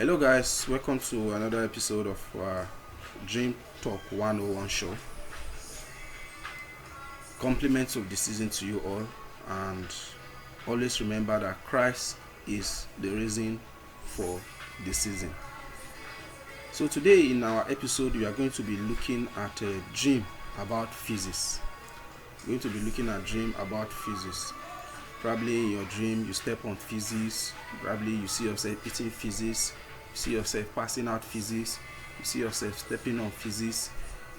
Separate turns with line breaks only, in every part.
Hello, guys, welcome to another episode of Dream Talk 101 show. Compliments of the season to you all, and always remember that Christ is the reason for the season. So, today in our episode, we are going to be looking at a dream about physics. We're going to be looking at dream about physics. Probably in your dream, you step on physics. Probably you see yourself eating physics. You see yourself passing out physics. You see yourself stepping on physics.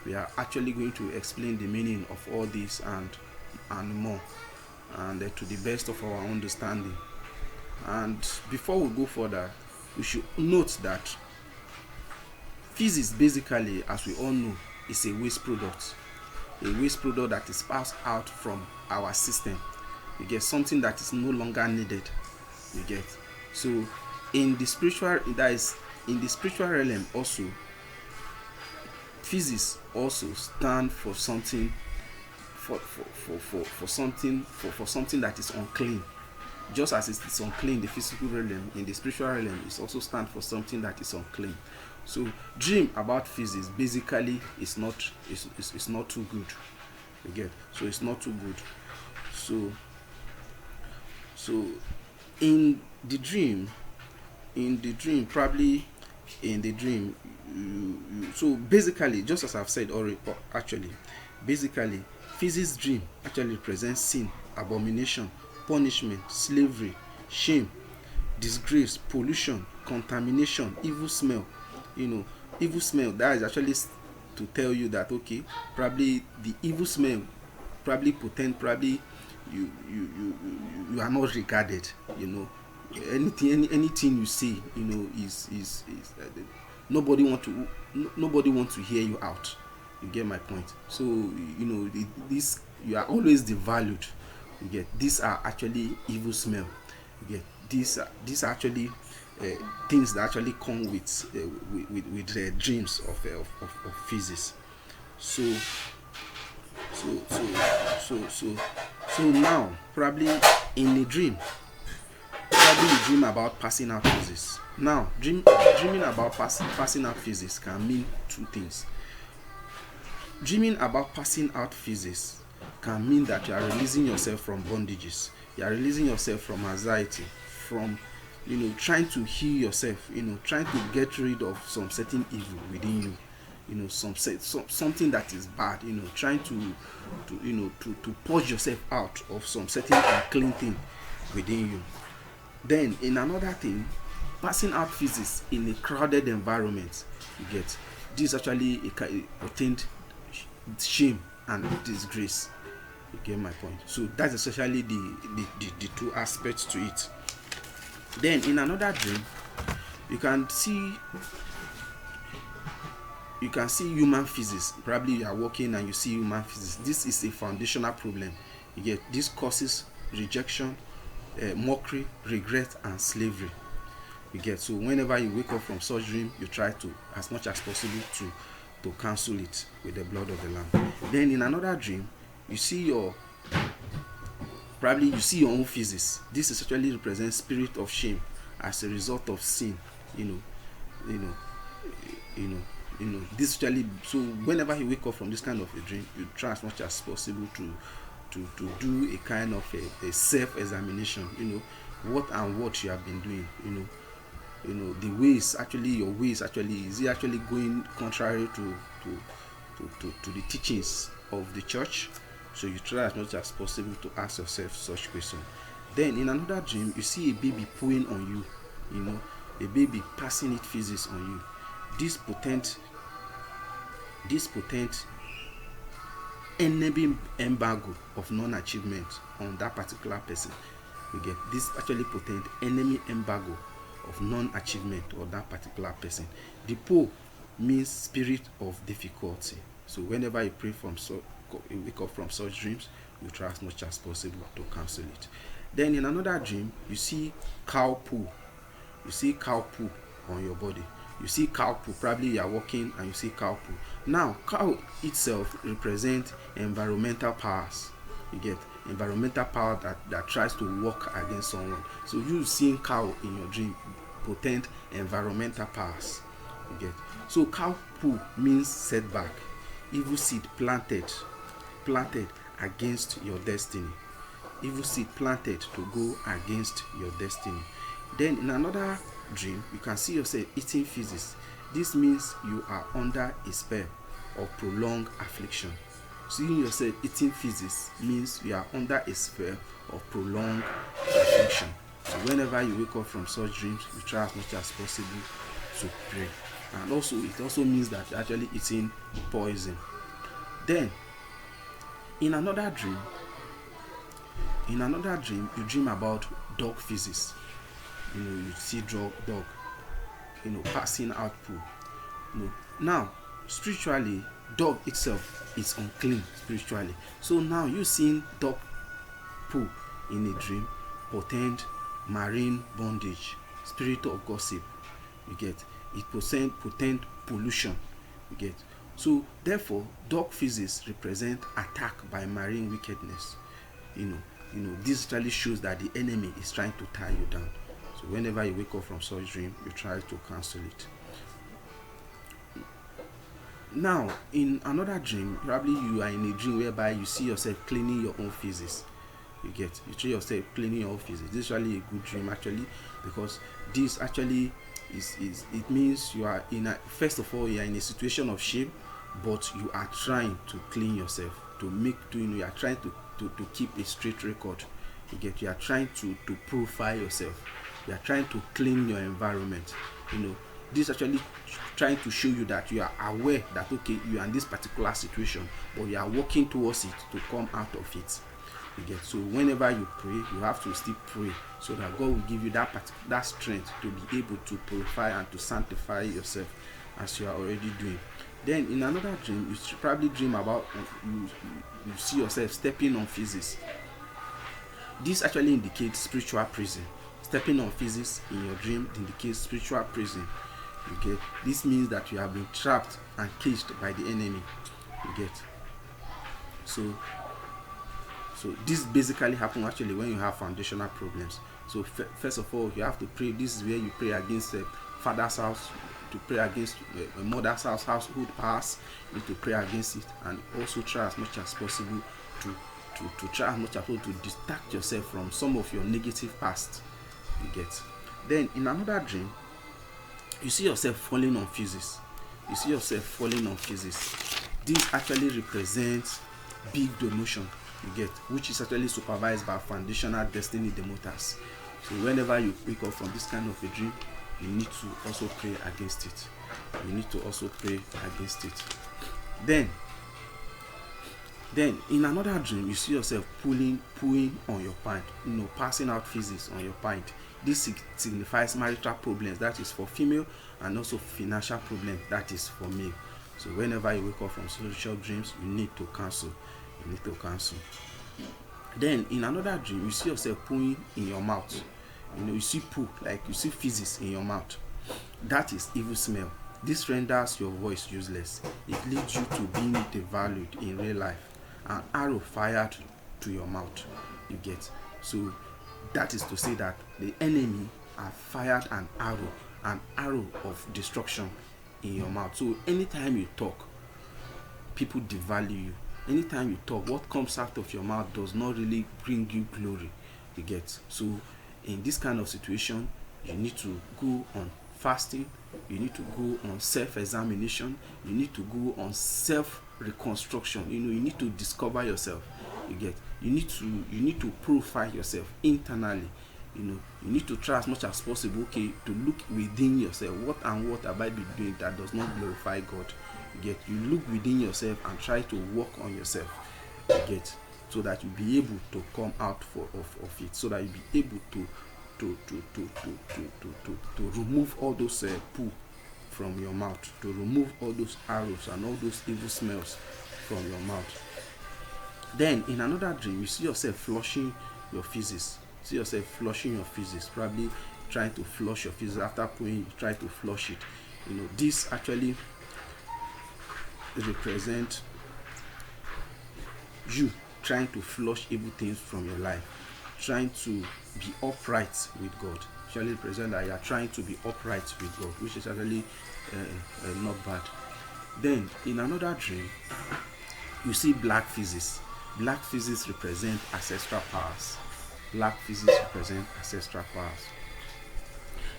We are actually going to explain the meaning of all this and more, and to the best of our understanding. And before we go further, we should note that physics, basically, as we all know, is a waste product. A waste product that is passed out from our system. You get something that is no longer needed. You get so in the spiritual realm also, physics also stand for something for something that is unclean. Just as it is unclean in the physical realm, in the spiritual realm it also stands for something that is unclean. So dream about physics basically is not too good. You get so it's not too good. So in the dream, probably in the dream, so basically, just as I've said already, basically, physics dream actually represents sin, abomination, punishment, slavery, shame, disgrace, pollution, contamination, evil smell. Evil smell, that is actually to tell you that, okay, probably the evil smell probably you are not regarded. Anything you say, is nobody want to hear you out. You get my point? So this, you are always devalued. You get, these are actually evil smell. You get, these are actually things that actually come with dreams of physics. So now, probably in a dream, you dream about passing out physics. Now, dreaming about passing out physics can mean two things. Dreaming about passing out physics can mean that you are releasing yourself from bondages. You are releasing yourself from anxiety, from trying to heal yourself. Trying to get rid of some certain evil within you. Something that is bad. Trying to purge yourself out of some certain unclean thing within you. Then in another thing, passing out physics in a crowded environment, you get, this actually contained shame and disgrace. You get my point? So that's essentially the two aspects to it. Then in another dream, you can see human physics. Probably you are walking and you see human physics. This is a foundational problem. You get, this causes rejection, mockery, regret, and slavery. You get, so whenever you wake up from such dream, you try to, as much as possible, to cancel it with the blood of the lamb. Then in another dream, you see your own physics. This essentially represents spirit of shame as a result of sin. This actually, so whenever you wake up from this kind of a dream, you try as much as possible to do a kind of a self-examination. What you have been doing. The ways, actually your ways, actually, is it actually going contrary to the teachings of the church? So you try as much as possible to ask yourself such questions. Then in another dream, you see a baby pooing on you. A baby passing it physics on you. This potent enabling embargo of non-achievement on that particular person. You get, this actually potent enemy embargo of non-achievement or that particular person. The po means spirit of difficulty. So whenever you you wake up from such dreams, you try as much as possible to cancel it. Then in another dream, you see cow poo. You see cow poo on your body. You see cow poo. Probably you are walking and you see cow poo. Now, cow itself represents environmental powers. You get, environmental power that tries to work against someone. So you seeing cow in your dream potent environmental powers. You get. So cow poo means setback, evil seed planted against your destiny. Evil seed planted to go against your destiny. Then in another dream, you can see yourself eating feces. This means you are under a spell of prolonged affliction. Seeing yourself eating feces means you are under a spell of prolonged affliction. So whenever you wake up from such dreams, you try as much as possible to pray. And also, it also means that you're actually eating poison. Then, in another dream, you dream about dog feces. You see dog, passing out poo. Now, spiritually, dog itself is unclean spiritually. So now you seeing dog poo in a dream portend marine bondage, spirit of gossip. You get. It portend pollution. You get. So therefore, dog feces represent attack by marine wickedness. This actually shows that the enemy is trying to tie you down. So whenever you wake up from such dream, you try to cancel it. Now, in another dream, probably you are in a dream whereby you see yourself cleaning your own feces. You get. You see yourself cleaning your own feces. This is actually a good dream actually, because this actually it means you are first of all, you are in a situation of shame, but you are trying to clean yourself, you are trying to keep a straight record. You are trying to purify yourself. You are trying to clean your environment. This actually trying to show you that you are aware that okay, you are in this particular situation, but you are working towards it to come out of it. So whenever you pray, you have to still pray so that God will give you that strength to be able to purify and to sanctify yourself as you are already doing. Then in another dream, you probably dream about you see yourself stepping on feces. This actually indicates spiritual prison. Stepping on feces in your dream indicates spiritual prison. You get. This means that you have been trapped and caged by the enemy. You get. So this basically happens actually when you have foundational problems. So first of all, you have to pray. This is where you pray against father's house, to pray against mother's house, household powers. You need to pray against it, and also try as much as possible to distract yourself from some of your negative past. You get. Then in another dream, you see yourself falling on feces. This actually represents big demotion. You get, which is actually supervised by foundational destiny demoters. So whenever you wake up from this kind of a dream, you need to also pray against it. Then in another dream, you see yourself pooing on your pint, passing out feces on your pint. This signifies marital problems, that is for female, and also financial problems, that is for male. So whenever you wake up from social dreams, you need to cancel. Then in another dream, you see yourself pooing in your mouth. You see poo, like you see feces in your mouth. That is evil smell. This renders your voice useless. It leads you to being devalued in real life. An arrow fired to your mouth. You get. So that is to say that the enemy have fired an arrow of destruction in your mouth. So anytime you talk, people devalue you. Anytime you talk, what comes out of your mouth does not really bring you glory. You get. So in this kind of situation, you need to go on fasting. You need to go on self-examination. You need to go on self-reconstruction. You need to discover yourself. You get. You need to purify yourself internally. You need to try as much as possible, to look within yourself. What have I been doing that does not glorify God? You look within yourself and try to work on yourself. So that you'll be able to come out of it. So that you'll be able to remove all those poo from your mouth, to remove all those arrows and all those evil smells from your mouth. Then in another dream, you see yourself flushing your feces. Probably trying to flush your feces after pooing. You try to flush it. This actually represent you trying to flush evil things from your life. trying to be upright with God. Usually represent that you are trying to be upright with God, which is actually not bad. Then in another dream, you see black Faeces. Black Faeces represent ancestral powers. Black Faeces represent ancestral powers.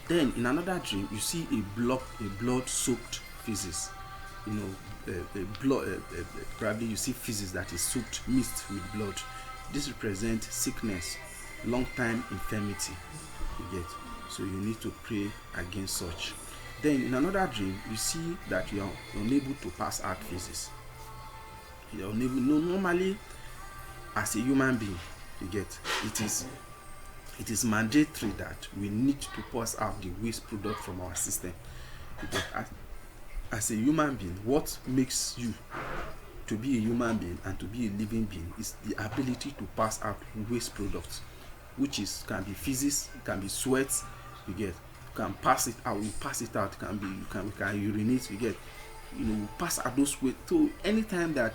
Then in another dream, you see a blood-soaked Faeces. You know, probably you see Faeces that is soaked, mixed with blood. This represents sickness, long-time infirmity. You get, so you need to pray against such. Then in another dream, you see that you are unable to pass out Faeces. You are unable. No, normally, as a human being, you get, it is mandatory that we need to pass out the waste product from our system. Because as a human being, what makes you to be a human being and to be a living being is the ability to pass out waste products, which is can be Faeces, can be sweat, you get, you can pass it out, can be you can urinate, you get, you know, pass out those waste. So anytime that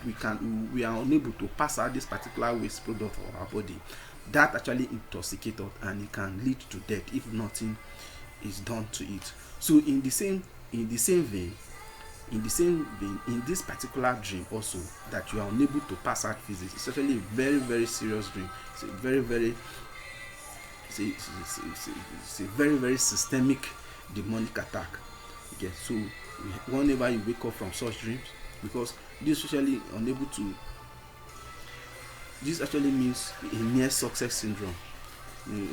we are unable to pass out this particular waste product from our body, that actually intoxicates us and it can lead to death if nothing is done to it. So in the same vein, in this particular dream also, that you are unable to pass out Faeces, it's actually a very, very serious dream. It's a very, very it's a very, very systemic demonic attack. Okay, so whenever you wake up from such dreams, because this actually means a near success syndrome,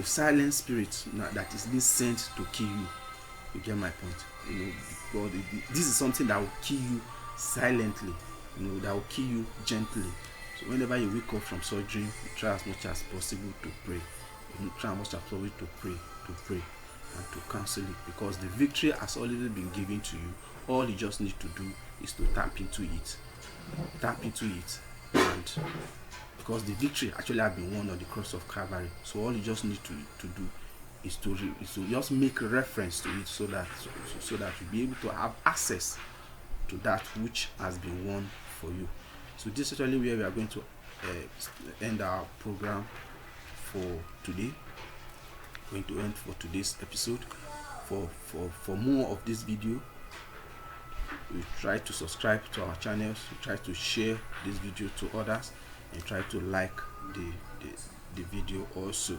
a silent spirit that is being sent to kill you. You get my point? You know, God, this is something that will kill you silently. You know, that will kill you gently. So whenever you wake up from such dream, you try as much as possible to pray. You try as much as possible to pray and to cancel it, because the victory has already been given to you. All you just need to do is to tap into it, and because the victory actually has been won on the cross of Calvary. So all you just need to do is to just make reference to it, so that you'll be able to have access to that which has been won for you. So this is actually where we are going to end our program for today. Going to end for today's episode. For more of this video, we try to subscribe to our channels, we try to share this video to others, and try to like the video also.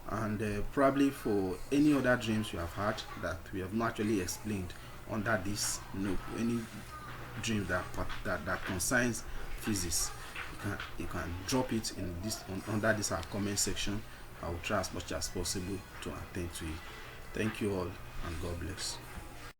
And probably for any other dreams you have had that we have not actually explained under this, any dream that concerns Faeces, you can drop it in this under this our comment section. I will try as much as possible to attend to it. Thank you all, and God bless.